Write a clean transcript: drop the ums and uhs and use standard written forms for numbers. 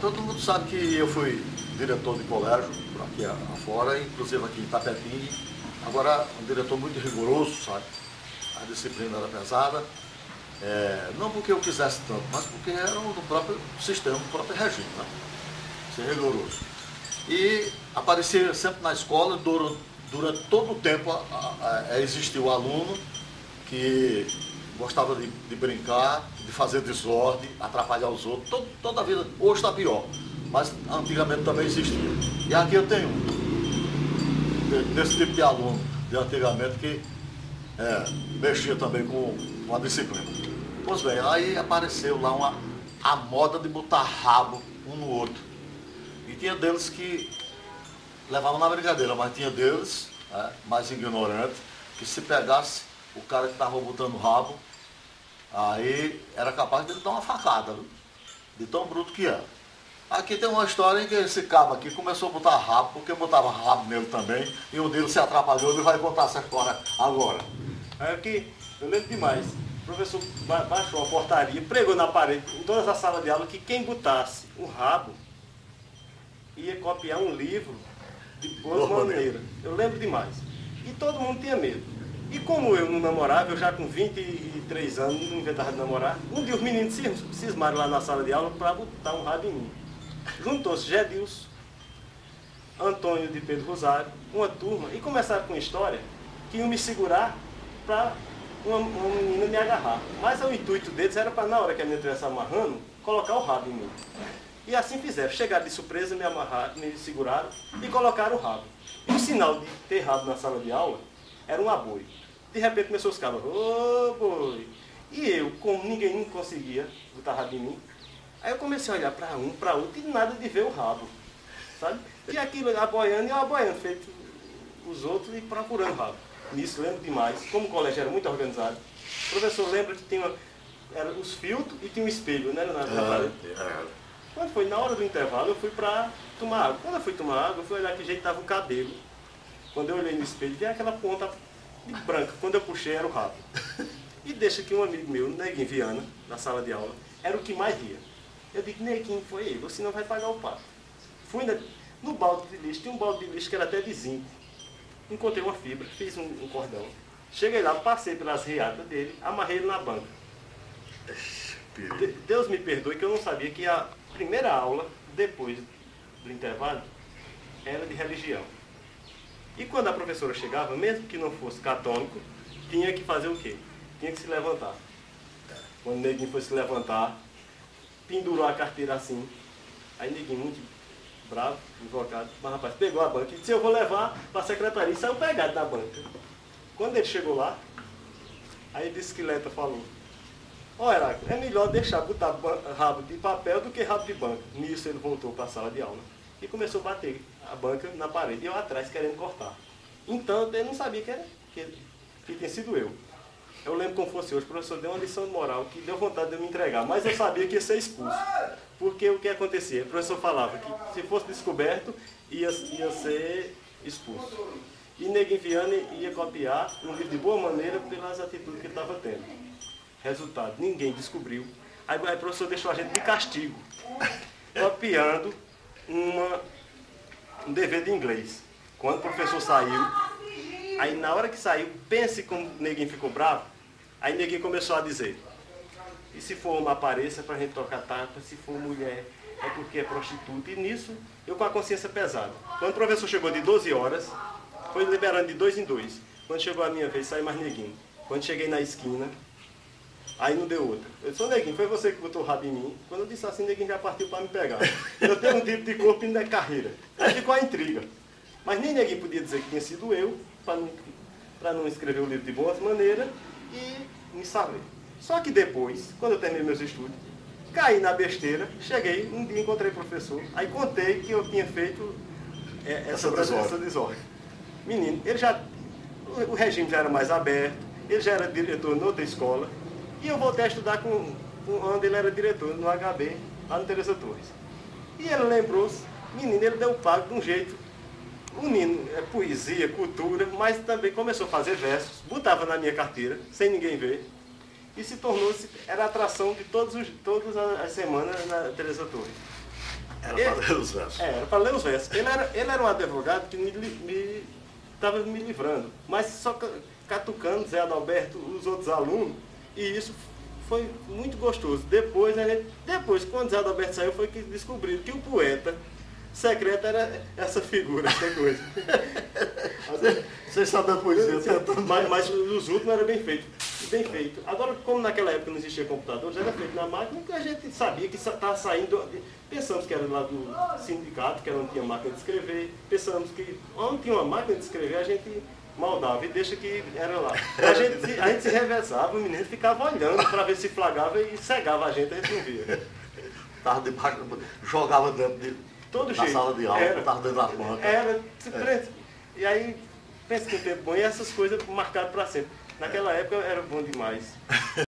Todo mundo sabe que eu fui diretor de colégio, por aqui afora, inclusive aqui em Itapetim. Agora, um diretor muito rigoroso, sabe? A disciplina era pesada. Não porque eu quisesse tanto, mas porque era do próprio sistema, do próprio regime, né? Ser rigoroso. E aparecia sempre na escola, durante todo o tempo existia o aluno que gostava de brincar, de fazer desordem, atrapalhar os outros. Toda a vida, hoje está pior, mas antigamente também existia. E aqui eu tenho desse tipo de aluno de antigamente que mexia também com a disciplina. Pois bem, aí apareceu lá a moda de botar rabo um no outro. E tinha deles que levavam na brincadeira, mas tinha deles, mais ignorantes, que se pegasse o cara que estava botando rabo, aí era capaz de ele dar uma facada, viu? De tão bruto que era. Aqui tem uma história em que esse cabo aqui começou a botar rabo, porque botava rabo nele também, e um deles se atrapalhou, ele vai contar essa história agora. Aqui, eu lembro demais. O professor baixou a portaria, pregou na parede, em todas as salas de aula, que quem botasse o rabo ia copiar um livro de boa maneira. Eu lembro demais. E todo mundo tinha medo. E como eu não namorava, eu já com 23 anos não inventava de namorar, um dia os meninos cismaram lá na sala de aula para botar um rabo em mim. Juntou-se Gedilson, Antônio de Pedro Rosário, uma turma, e começaram com uma história que iam me segurar para uma menina me agarrar. Mas o intuito deles era para, na hora que a menina estivesse amarrando, colocar o rabo em mim. E assim fizeram. Chegaram de surpresa, me amarraram, me seguraram e colocaram o rabo. E o sinal de ter rabo na sala de aula era um aboi. De repente começou os cabos, ô boi! E eu, como ninguém não conseguia botar rabo em mim, aí eu comecei a olhar para um, para outro, e nada de ver o rabo, sabe? E aquilo aboiando, e eu aboiando, feito os outros e procurando rabo. Nisso lembro demais, como o colégio era muito organizado, o professor lembra que tinha os filtros e tinha um espelho, né? Na parede. Quando foi na hora do intervalo, eu fui para tomar água. Quando eu fui tomar água, eu fui olhar que jeito estava o cabelo. Quando eu olhei no espelho, vi aquela ponta de branca. Quando eu puxei, era o rabo. E deixa que um amigo meu, Neguinho Viana, na sala de aula, era o que mais ria. Eu digo, Neguinho, foi ele, você não vai pagar o pato. Fui no balde de lixo, tinha um balde de lixo que era até de zinco. Encontrei uma fibra, fiz um cordão. Cheguei lá, passei pelas riadas dele, amarrei ele na banca. Deus me perdoe que eu não sabia que a primeira aula, depois do intervalo, era de religião. E quando a professora chegava, mesmo que não fosse católico, tinha que fazer o quê? Tinha que se levantar. Quando o Neguinho foi se levantar, pendurou a carteira assim. Aí Neguinho, muito bravo, invocado, mas rapaz, pegou a banca e disse, eu vou levar para a secretaria, e saiu pegado na banca. Quando ele chegou lá, aí a bicicleta falou, ó Heráclito, é melhor deixar botar rabo de papel do que rabo de banca. Nisso ele voltou para a sala de aula e começou a bater a banca na parede e eu atrás querendo cortar. Então ele não sabia que tinha sido eu. Eu lembro como fosse hoje, o professor deu uma lição de moral que deu vontade de eu me entregar, mas eu sabia que ia ser expulso. Porque o que acontecia? O professor falava que se fosse descoberto, ia ser expulso. E Neguinho Viana ia copiar um livro de boa maneira pelas atitudes que ele estava tendo. Resultado, ninguém descobriu. Aí o professor deixou a gente de castigo, copiando um dever de inglês. Quando o professor saiu, aí na hora que saiu, pense como o Neguinho ficou bravo, aí Neguinho começou a dizer, e se for uma aparência para a gente tocar tapa, se for mulher, é porque é prostituta. E nisso, eu com a consciência pesada. Quando o professor chegou de 12 horas, foi liberando de 2 em 2. Quando chegou a minha vez, saiu mais Neguinho. Quando cheguei na esquina, aí não deu outra. Eu disse, ô Neguinho, foi você que botou o rabo em mim? Quando eu disse assim, Neguinho já partiu para me pegar. Eu tenho um tipo de corpo e não é carreira. Aí ficou a intriga. Mas nem Neguinho podia dizer que tinha sido eu, para não escrever o livro de boas maneiras e me salvei. Só que depois, quando eu terminei meus estudos, caí na besteira, cheguei, um dia encontrei o professor, aí contei que eu tinha feito essa desordem. Menino, o regime já era mais aberto, ele já era diretor em outra escola, e eu voltei a estudar onde ele era diretor, no HB, lá no Teresa Torres. E ele lembrou-se, menino, ele deu pago de um jeito, unindo poesia, cultura, mas também começou a fazer versos, botava na minha carteira, sem ninguém ver, e se tornou-se, era a atração de todas as semanas na Teresa Torres. Era para ler os versos. Era para ler os versos. Ele era um advogado que estava me livrando, mas só catucando Zé Adalberto, os outros alunos, e isso foi muito gostoso. Depois, quando Zé Adalberto saiu, foi que descobriram que o poeta secreto era essa figura, essa coisa. Vocês sabem a poesia tentando. Mas os últimos eram bem feito. Bem feito. Agora, como naquela época não existia computador, já era feito na máquina, que a gente sabia que estava saindo. Pensamos que era lá do sindicato, que não tinha máquina de escrever. Pensamos que onde tinha uma máquina de escrever, a gente maldava e deixa que era lá. A gente se revezava, o menino ficava olhando para ver se flagrava e cegava a gente, a gente não via. Estava debaixo, jogava dentro da sala de aula, estava dentro das bancas. E aí, pensa que o tempo bom, e essas coisas marcaram para sempre. Naquela época era bom demais.